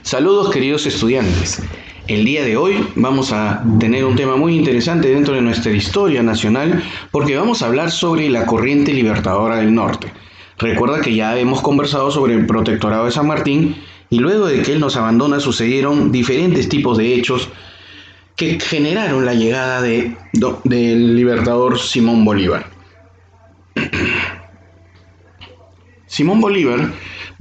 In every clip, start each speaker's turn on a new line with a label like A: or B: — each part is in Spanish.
A: Saludos queridos estudiantes. El día de hoy vamos a tener un tema muy interesante dentro de nuestra historia nacional porque vamos a hablar sobre la corriente libertadora del norte. Recuerda que ya hemos conversado sobre el protectorado de San Martín y luego de que él nos abandona sucedieron diferentes tipos de hechos que generaron la llegada del libertador Simón Bolívar. Simón Bolívar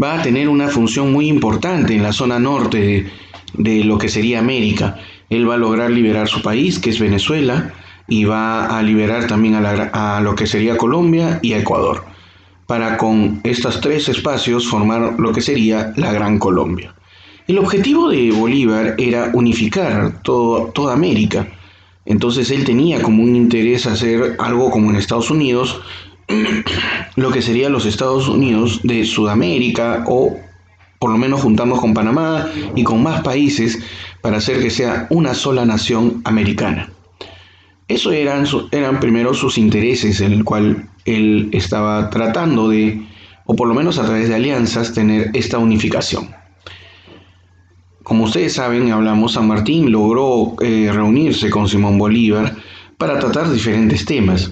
A: va a tener una función muy importante en la zona norte de lo que sería América. Él va a lograr liberar su país, que es Venezuela, y va a liberar también a lo que sería Colombia y a Ecuador, para con estos tres espacios formar lo que sería la Gran Colombia. El objetivo de Bolívar era unificar toda América. Entonces él tenía como un interés hacer algo como en Estados Unidos, lo que sería los Estados Unidos de Sudamérica, o por lo menos juntarnos con Panamá y con más países para hacer que sea una sola nación americana. Eso eran primero sus intereses, en el cual él estaba tratando de, o por lo menos a través de alianzas, tener esta unificación. Como ustedes saben, San Martín logró reunirse con Simón Bolívar para tratar diferentes temas.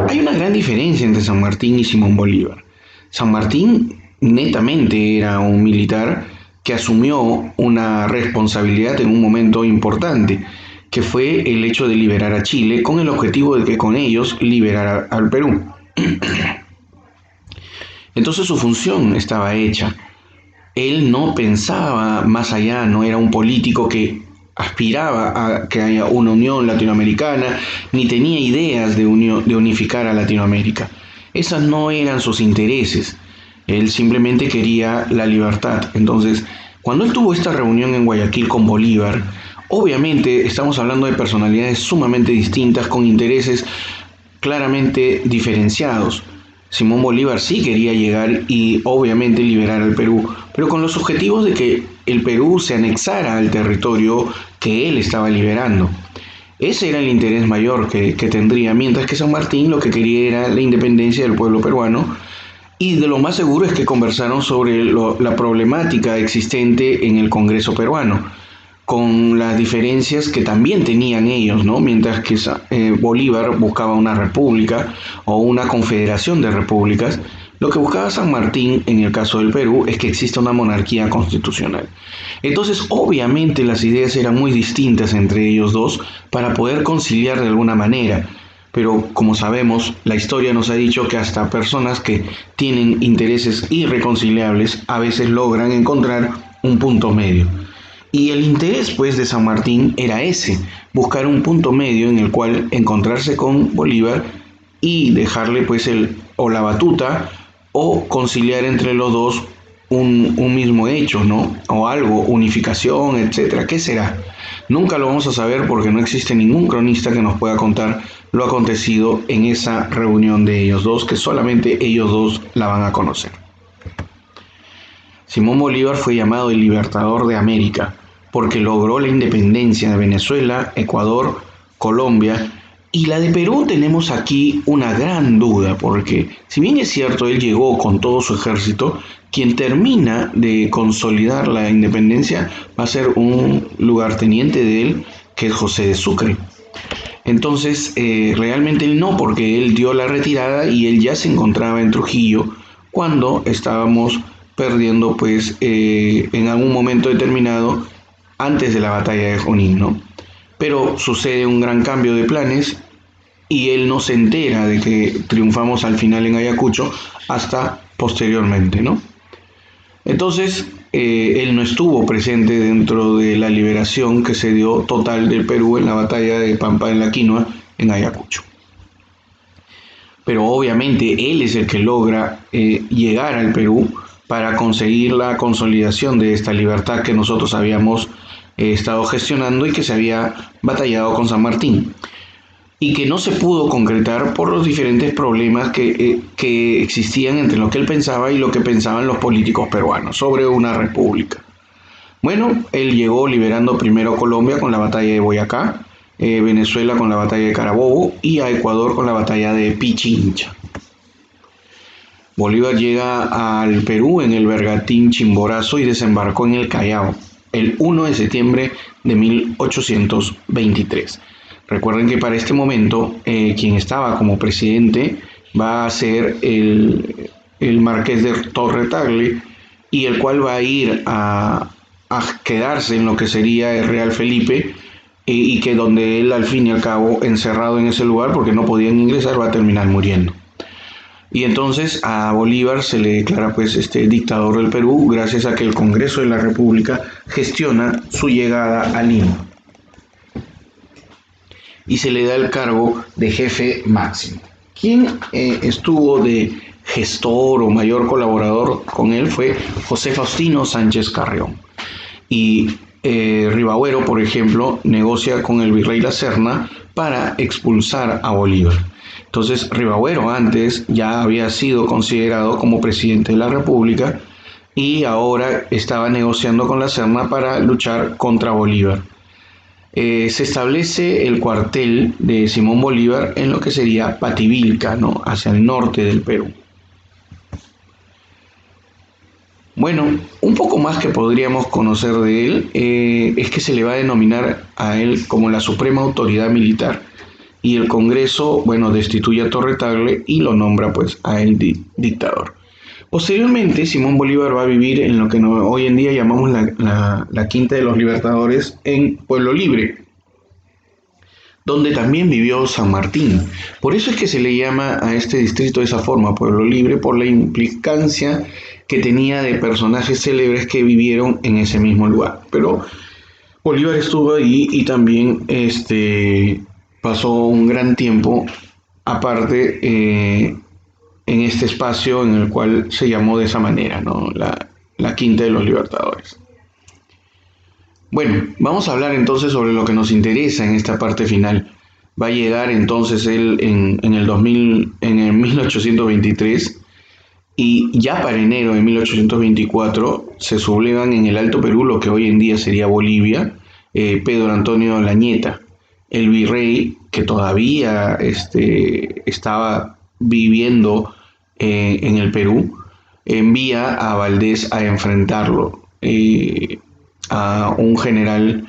A: Hay una gran diferencia entre San Martín y Simón Bolívar. San Martín netamente era un militar que asumió una responsabilidad en un momento importante, que fue el hecho de liberar a Chile con el objetivo de que con ellos liberara al Perú. Entonces su función estaba hecha. Él no pensaba más allá, no era un político que aspiraba a que haya una unión latinoamericana, ni tenía ideas de unificar a Latinoamérica. Esos no eran sus intereses. Él simplemente quería la libertad. Entonces, cuando él tuvo esta reunión en Guayaquil con Bolívar, obviamente estamos hablando de personalidades sumamente distintas, con intereses claramente diferenciados. Simón Bolívar sí quería llegar y obviamente liberar al Perú, pero con los objetivos de que el Perú se anexara al territorio que él estaba liberando. Ese era el interés mayor que tendría, mientras que San Martín lo que quería era la independencia del pueblo peruano, y de lo más seguro es que conversaron sobre la problemática existente en el Congreso peruano, con las diferencias que también tenían ellos, ¿no? Mientras que Bolívar buscaba una república o una confederación de repúblicas, lo que buscaba San Martín en el caso del Perú es que exista una monarquía constitucional. Entonces, obviamente las ideas eran muy distintas entre ellos dos para poder conciliar de alguna manera. Pero como sabemos, la historia nos ha dicho que hasta personas que tienen intereses irreconciliables a veces logran encontrar un punto medio. Y el interés pues de San Martín era ese, buscar un punto medio en el cual encontrarse con Bolívar y dejarle pues la batuta, o conciliar entre los dos un mismo hecho, ¿no? O algo, unificación, etcétera. ¿Qué será? Nunca lo vamos a saber porque no existe ningún cronista que nos pueda contar lo acontecido en esa reunión de ellos dos, que solamente ellos dos la van a conocer. Simón Bolívar fue llamado el libertador de América porque logró la independencia de Venezuela, Ecuador, Colombia, y la de Perú. Tenemos aquí una gran duda, porque si bien es cierto, él llegó con todo su ejército, quien termina de consolidar la independencia va a ser un lugarteniente de él, que es José de Sucre. Entonces, realmente él no, porque él dio la retirada y él ya se encontraba en Trujillo cuando estábamos perdiendo, pues, en algún momento determinado, antes de la batalla de Junín, ¿no? Pero sucede un gran cambio de planes y él no se entera de que triunfamos al final en Ayacucho hasta posteriormente, ¿no? Entonces, él no estuvo presente dentro de la liberación que se dio total del Perú en la batalla de Pampa de la Quinua en Ayacucho. Pero obviamente él es el que logra llegar al Perú para conseguir la consolidación de esta libertad que nosotros habíamos estado gestionando y que se había batallado con San Martín, y que no se pudo concretar por los diferentes problemas que existían entre lo que él pensaba y lo que pensaban los políticos peruanos sobre una república. Bueno, él llegó liberando primero a Colombia con la batalla de Boyacá, Venezuela con la batalla de Carabobo y a Ecuador con la batalla de Pichincha. Bolívar llega al Perú en el bergantín Chimborazo y desembarcó en el Callao. el 1 de septiembre de 1823. Recuerden que para este momento quien estaba como presidente va a ser el marqués de Torre Tagle, y el cual va a ir a quedarse en lo que sería el Real Felipe, y que donde él al fin y al cabo, encerrado en ese lugar porque no podían ingresar, va a terminar muriendo. Y entonces a Bolívar se le declara pues dictador del Perú, gracias a que el Congreso de la República gestiona su llegada a Lima y se le da el cargo de jefe máximo. Quien estuvo de gestor o mayor colaborador con él fue José Faustino Sánchez Carrión. Y Ribagüero, por ejemplo, negocia con el virrey La Serna para expulsar a Bolívar. Entonces, Ribagüero antes ya había sido considerado como presidente de la República y ahora estaba negociando con La Serna para luchar contra Bolívar. Se establece el cuartel de Simón Bolívar en lo que sería Pativilca, ¿no? Hacia el norte del Perú. Bueno, un poco más que podríamos conocer de él es que se le va a denominar a él como la suprema autoridad militar, y el Congreso, bueno, destituye a Torre Tagle y lo nombra pues a él dictador. Posteriormente, Simón Bolívar va a vivir en lo que hoy en día llamamos la Quinta de los Libertadores en Pueblo Libre, donde también vivió San Martín. Por eso es que se le llama a este distrito de esa forma, Pueblo Libre, por la implicancia que tenía de personajes célebres que vivieron en ese mismo lugar. Pero Bolívar estuvo ahí y también pasó un gran tiempo aparte en este espacio en el cual se llamó de esa manera, ¿no? La Quinta de los Libertadores. Bueno, vamos a hablar entonces sobre lo que nos interesa en esta parte final. Va a llegar entonces él en el 1823, y ya para enero de 1824 se sublevan en el Alto Perú, lo que hoy en día sería Bolivia, Pedro Antonio Lañeta, el virrey que todavía estaba viviendo en el Perú. Envía a Valdés a enfrentarlo, a un general,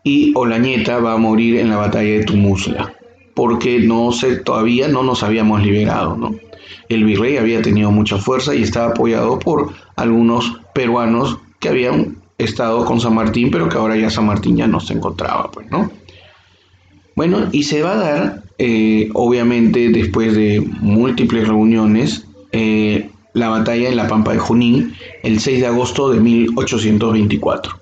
A: y Olañeta va a morir en la batalla de Tumusla, porque todavía no nos habíamos liberado, ¿no? El virrey había tenido mucha fuerza y estaba apoyado por algunos peruanos que habían estado con San Martín, pero que ahora ya San Martín ya no se encontraba, pues, ¿no? Bueno, y se va a dar, obviamente, después de múltiples reuniones, la batalla en la Pampa de Junín, el 6 de agosto de 1824.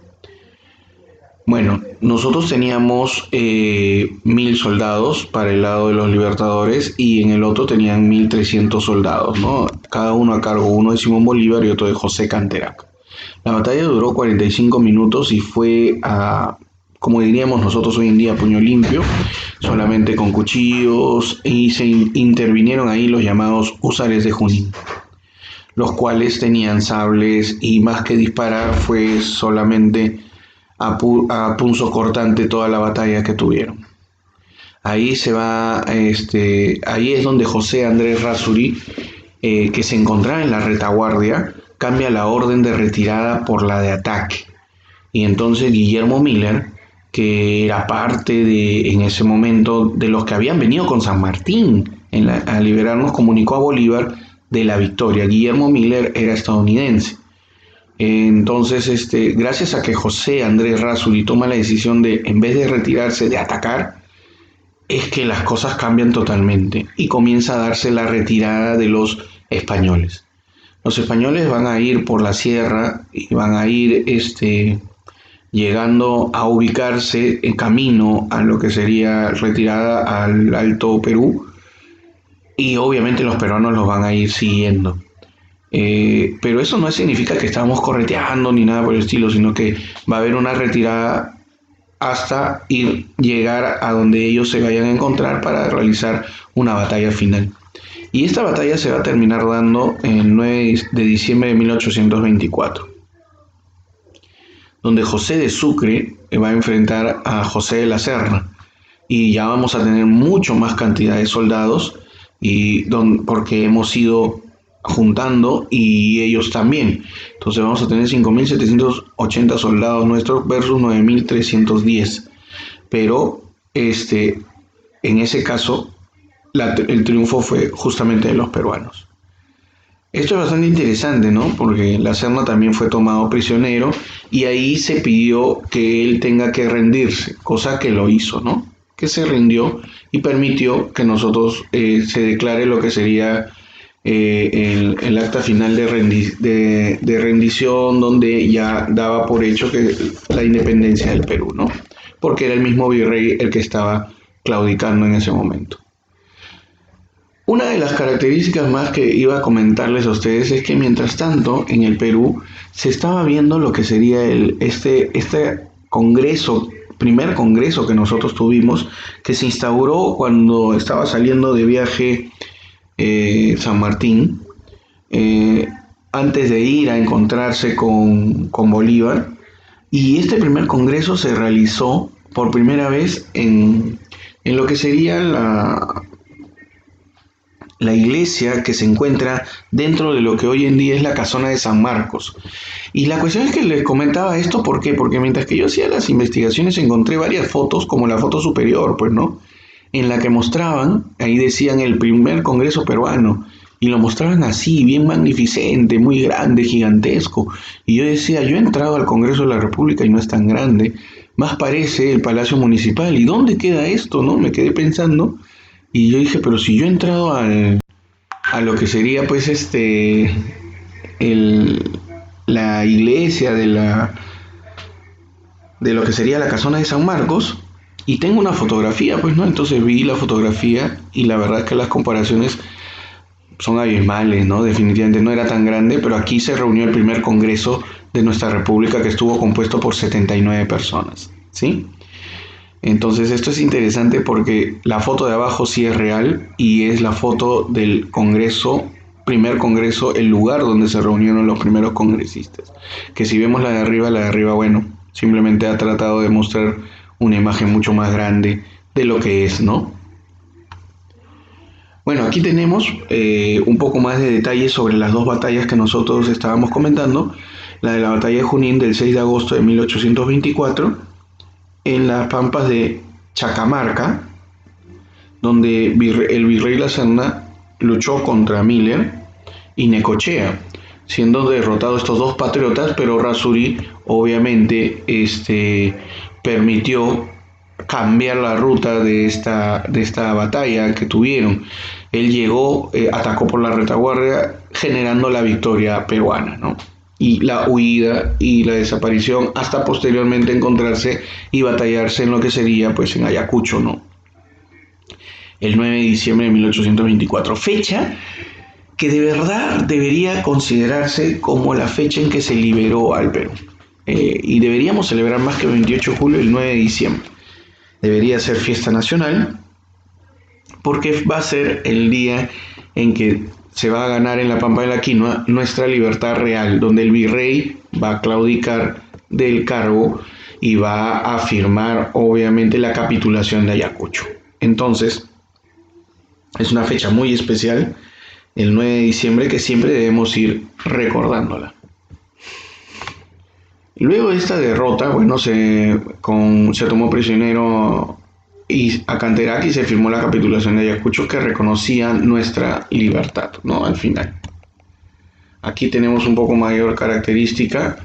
A: Bueno, nosotros teníamos 1.000 soldados para el lado de los libertadores, y en el otro tenían 1.300 soldados, ¿no? Cada uno a cargo, uno de Simón Bolívar y otro de José Canterac. La batalla duró 45 minutos y fue como diríamos nosotros hoy en día, puño limpio, solamente con cuchillos, y se intervinieron ahí los llamados húsares de Junín, los cuales tenían sables, y más que disparar fue solamente a punzo cortante toda la batalla que tuvieron. Ahí ahí es donde José Andrés Errázuriz, que se encontraba en la retaguardia, cambia la orden de retirada por la de ataque. Y entonces Guillermo Miller, que era parte en ese momento de los que habían venido con San Martín a liberarnos, comunicó a Bolívar de la victoria. Guillermo Miller era estadounidense. Entonces, gracias a que José Andrés Errázuriz toma la decisión de, en vez de retirarse, de atacar, es que las cosas cambian totalmente y comienza a darse la retirada de los españoles. Los españoles van a ir por la sierra y van a ir llegando a ubicarse en camino a lo que sería retirada al Alto Perú, y obviamente los peruanos los van a ir siguiendo. Pero eso no significa que estamos correteando ni nada por el estilo, sino que va a haber una retirada hasta llegar a donde ellos se vayan a encontrar para realizar una batalla final. Y esta batalla se va a terminar dando el 9 de diciembre de 1824, donde José de Sucre va a enfrentar a José de la Serna, y ya vamos a tener mucho más cantidad de soldados, porque hemos ido juntando y ellos también. Entonces vamos a tener 5.700 80 soldados nuestros versus 9.310. Pero en ese caso el triunfo fue justamente de los peruanos. Esto es bastante interesante, ¿no? Porque la Serna también fue tomado prisionero y ahí se pidió que él tenga que rendirse, cosa que lo hizo, ¿no? Que se rindió y permitió que nosotros se declare lo que sería el acta final de rendición, donde ya daba por hecho que la independencia del Perú, ¿no? Porque era el mismo virrey el que estaba claudicando en ese momento. Una de las características más que iba a comentarles a ustedes es que mientras tanto en el Perú se estaba viendo lo que sería este congreso, primer congreso que nosotros tuvimos, que se instauró cuando estaba saliendo de viaje San Martín, antes de ir a encontrarse con Bolívar. Y este primer congreso se realizó por primera vez en lo que sería la iglesia que se encuentra dentro de lo que hoy en día es la casona de San Marcos. Y la cuestión es que les comentaba esto, ¿por qué? Porque mientras que yo hacía las investigaciones encontré varias fotos, como la foto superior, pues, ¿no? En la que mostraban, ahí decían el primer congreso peruano, y lo mostraban así, bien magnificente, muy grande, gigantesco. Y yo decía, yo he entrado al Congreso de la República y no es tan grande, más parece el Palacio Municipal. ¿Y dónde queda esto, no? Me quedé pensando. Y yo dije, pero si yo he entrado a lo que sería pues la iglesia de lo que sería la casona de San Marcos, y tengo una fotografía, pues, ¿no? Entonces vi la fotografía y la verdad es que las comparaciones son abismales, ¿no? Definitivamente no era tan grande, pero aquí se reunió el primer congreso de nuestra república, que estuvo compuesto por 79 personas, ¿sí? Entonces esto es interesante porque la foto de abajo sí es real y es la foto del congreso, primer congreso, el lugar donde se reunieron los primeros congresistas. Que si vemos la de arriba, bueno, simplemente ha tratado de mostrar una imagen mucho más grande de lo que es, ¿no? Bueno, aquí tenemos un poco más de detalles sobre las dos batallas que nosotros estábamos comentando. La de la batalla de Junín del 6 de agosto de 1824 en las pampas de Chacamarca, donde el virrey La Serna luchó contra Miller y Necochea, siendo derrotados estos dos patriotas, pero Errázuriz obviamente permitió cambiar la ruta de esta batalla que tuvieron. Él llegó, atacó por la retaguardia, generando la victoria peruana, ¿no? Y la huida y la desaparición hasta posteriormente encontrarse y batallarse en lo que sería pues en Ayacucho, ¿no? El 9 de diciembre de 1824, fecha que de verdad debería considerarse como la fecha en que se liberó al Perú. Y deberíamos celebrar más que el 28 de julio, el 9 de diciembre. Debería ser fiesta nacional porque va a ser el día en que se va a ganar en la Pampa de la Quinoa nuestra libertad real, donde el virrey va a claudicar del cargo y va a firmar obviamente la capitulación de Ayacucho. Entonces, es una fecha muy especial, el 9 de diciembre, que siempre debemos ir recordándola. Luego de esta derrota, bueno, se tomó prisionero a Canterac y se firmó la capitulación de Ayacucho, que reconocía nuestra libertad, ¿no? Al final. Aquí tenemos un poco mayor característica,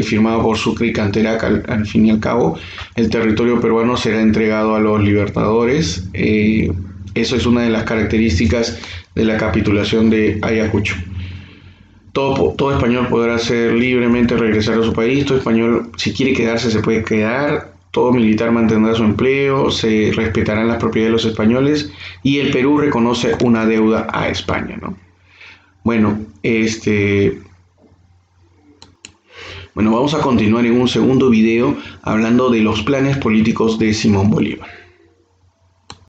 A: firmado por Sucre y Canterac. Al fin y al cabo, el territorio peruano será entregado a los libertadores. Eso es una de las características de la capitulación de Ayacucho. Todo español podrá ser libremente regresar a su país. Todo español, si quiere quedarse, se puede quedar. Todo militar mantendrá su empleo. Se respetarán las propiedades de los españoles. Y el Perú reconoce una deuda a España, ¿no? Bueno, vamos a continuar en un segundo video hablando de los planes políticos de Simón Bolívar.